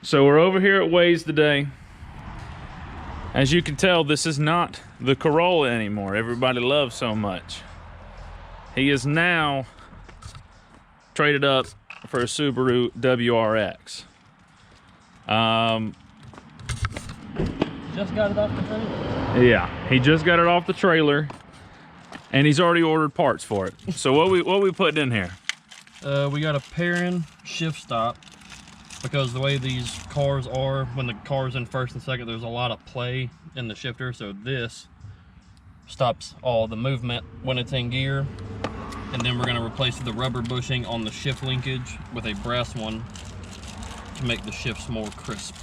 So we're over here at Waze today. As you can tell, this is not the Corolla anymore everybody loves so much. He is now traded up for a Subaru WRX. Just got it off the trailer? Yeah, he just got it off the trailer, and he's already ordered parts for it. So what we putting in here? We got a Perrin shift stop, because the way these cars are, when the car's in first and second, there's a lot of play in the shifter. So this stops all the movement when it's in gear. And then we're going to replace the rubber bushing on the shift linkage with a brass one to make the shifts more crisp.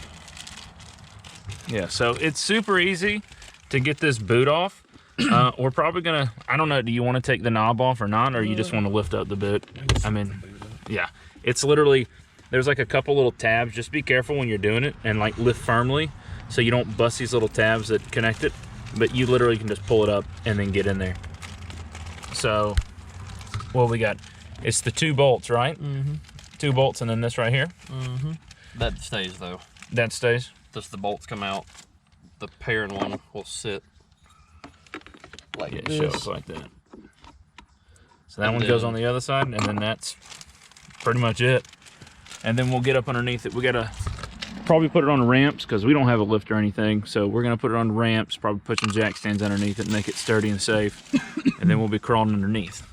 Yeah, so it's super easy to get this boot off. We're probably gonna, I don't know, do you want to take the knob off or not, or you just want to lift up the boot? I mean, yeah, it's literally, there's like a couple little tabs. Just be careful when you're doing it and like lift firmly so you don't bust these little tabs that connect it, but you literally can just pull it up and then get in there. So what we got, it's the 2 bolts, right? Mm-hmm. 2 bolts, and then this right here. Mm-hmm. That stays though. That stays? Just the bolts come out. The Perrin one will sit like it this. Shows like that. So that one goes on the other side, and then that's pretty much it. And then we'll get up underneath it. We gotta probably put it on ramps because we don't have a lift or anything. So we're gonna put it on ramps, probably put some jack stands underneath it and make it sturdy and safe. And then we'll be crawling underneath.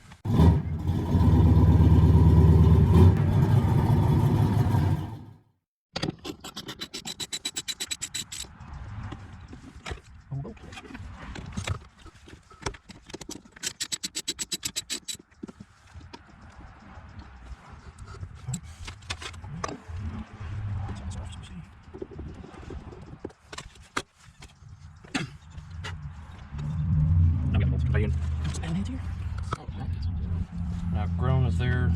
Now, grown is there.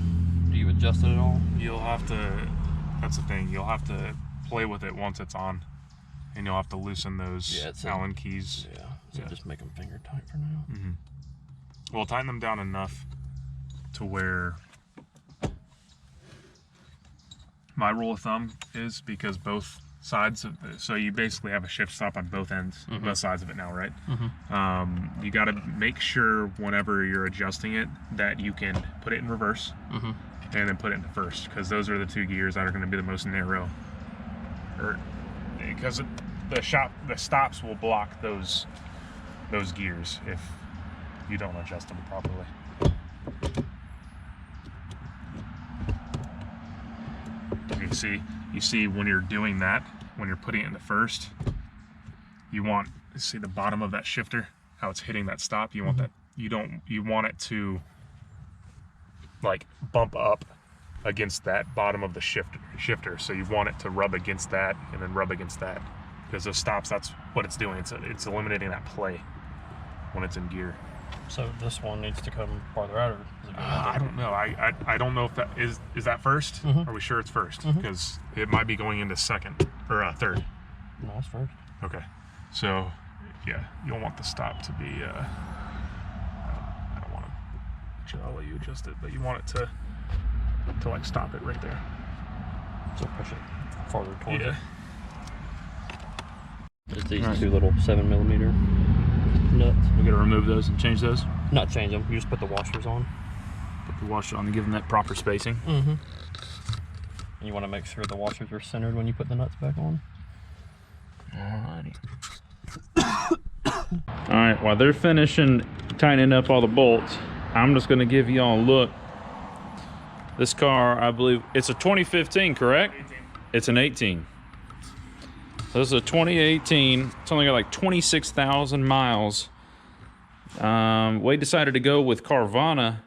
Do you adjust it at all? You'll have to, that's the thing, you'll have to play with it once it's on. And you'll have to loosen those Allen keys. Yeah, so just make them finger tight for now. Mm-hmm. We'll tighten them down enough to where my rule of thumb is, because both sides of the, so you basically have a shift stop on both ends, both sides of it now, right? You got to make sure whenever you're adjusting it that you can put it in reverse and then put it into first, because those are the 2 gears that are going to be the most narrow, because the stops will block those gears if you don't adjust them properly. You see when you're doing that, when you're putting it into first, you want to see the bottom of that shifter, how it's hitting that stop. You want that, you want it to like bump up against that bottom of the shifter. So you want it to rub against that and then rub against that, because those stops, that's what it's doing. It's eliminating that play when it's in gear. So this one needs to come farther out, or is it I don't know. I don't know if that is that first. Are we sure it's first? Because it might be going into second or third. No, it's first. Okay, so yeah, you'll want the stop to be. I don't want to. I'll let you adjust it, but you want it to like stop it right there. So push it farther towards it. Just these 2 little 7mm nuts. We gotta remove those and change those? Not change them, you just put the washers on. Put the washer on and give them that proper spacing. And you want to make sure the washers are centered when you put the nuts back on. Alrighty. Alright, while they're finishing tightening up all the bolts, I'm just gonna give you all a look. This car, I believe, it's a 2015, correct? 18. It's an 18. So this is a 2018. It's only got like 26,000 miles. Wade decided to go with Carvana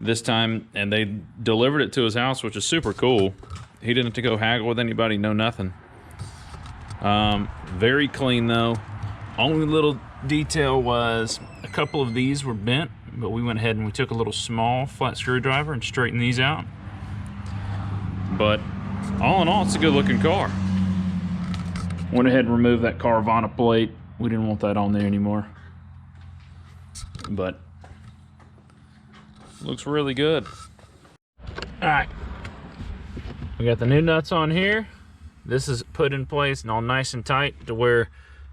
this time, and they delivered it to his house, which is super cool. He didn't have to go haggle with anybody, no nothing. Very clean though. Only little detail was a couple of these were bent, but we went ahead and we took a little small flat screwdriver and straightened these out. But all in all, it's a good looking car. Went ahead and removed that Carvana plate. We didn't want that on there anymore. But looks really good. All right, we got the new nuts on here. this is put in place and all nice and tight to where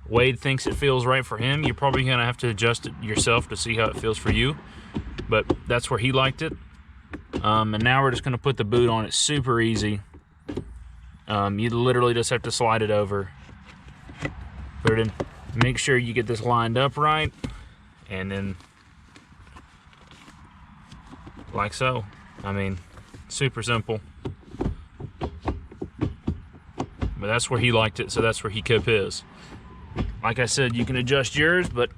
Wade thinks it feels right for him. You're probably gonna have to adjust it yourself to see how it feels for you, but that's where he liked it. And now we're just gonna put the boot on. It's super easy. You literally just have to slide it over, put it in, make sure you get this lined up right, and then like so. I mean, super simple. But that's where he liked it, so that's where he kept his. Like I said, you can adjust yours, but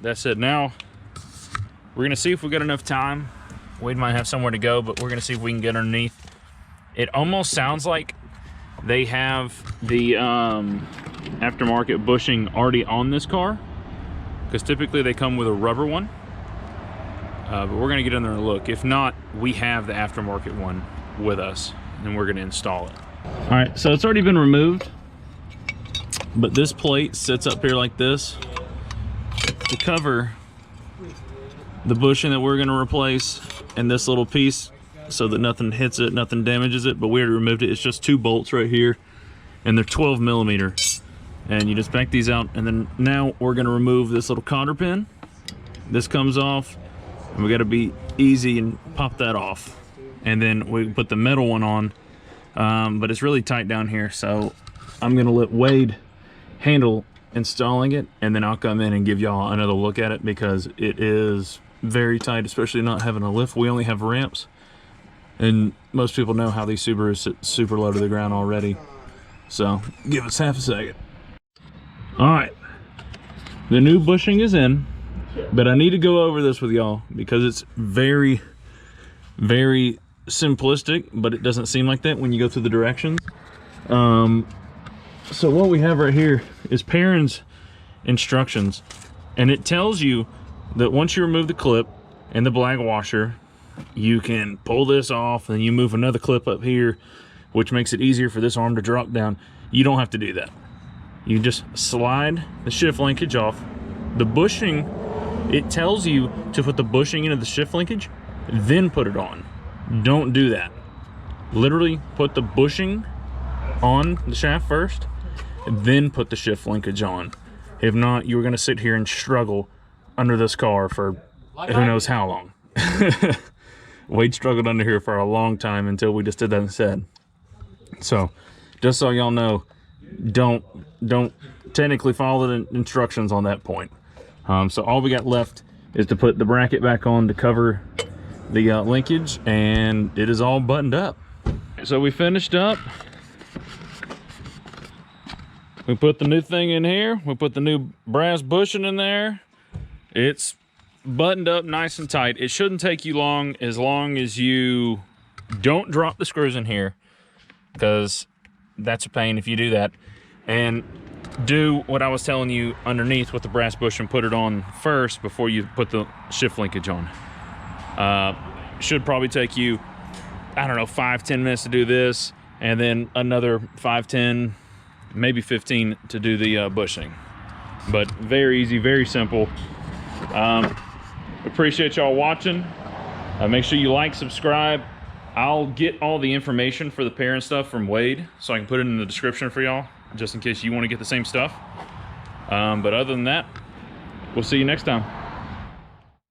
that's it. Now, we're gonna see if we got enough time. Wade might have somewhere to go, but we're gonna see if we can get underneath. It almost sounds like they have the aftermarket bushing already on this car, because typically they come with a rubber one. But we're gonna get in there and look. If not, we have the aftermarket one with us, and we're gonna install it. All right, so it's already been removed, but this plate sits up here like this to cover the bushing that we're gonna replace, and this little piece so that nothing hits it, nothing damages it, but we already removed it. It's just 2 bolts right here, and they're 12 millimeter. And you just back these out, and then now we're gonna remove this little cotter pin. This comes off, and we gotta be easy and pop that off. And then we put the metal one on, but it's really tight down here, so I'm gonna let Wade handle installing it, and then I'll come in and give y'all another look at it, because it is very tight, especially not having a lift. We only have ramps, and most people know how these Subarus sit super low to the ground already. So give us half a second. All right, the new bushing is in, but I need to go over this with y'all because it's very, very simplistic, but it doesn't seem like that when you go through the directions. So what we have right here is Perrin's instructions, and it tells you that once you remove the clip and the black washer, you can pull this off, and you move another clip up here, which makes it easier for this arm to drop down. You don't have to do that. You just slide the shift linkage off. The bushing, it tells you to put the bushing into the shift linkage, then put it on. Don't do that. Literally put the bushing on the shaft first, then put the shift linkage on. If not, you're gonna sit here and struggle under this car for who knows how long. Wade struggled under here for a long time until we just did that instead. So, just so y'all know, don't technically follow the instructions on that point. So all we got left is to put the bracket back on to cover the linkage, and it is all buttoned up. So we finished up. We put the new thing in here. We put the new brass bushing in there. It's buttoned up nice and tight. It shouldn't take you long as you don't drop the screws in here, because that's a pain if you do that. And do what I was telling you underneath with the brass bush and put it on first before you put the shift linkage on. Should probably take you, I don't know, 5-10 minutes to do this, and then another 5-10, maybe 15 to do the bushing. But very easy, very simple. Appreciate y'all watching. Make sure you like, subscribe. I'll get all the information for the Perrin stuff from Wade, so I can put it in the description for y'all, just in case you want to get the same stuff. But other than that, we'll see you next time.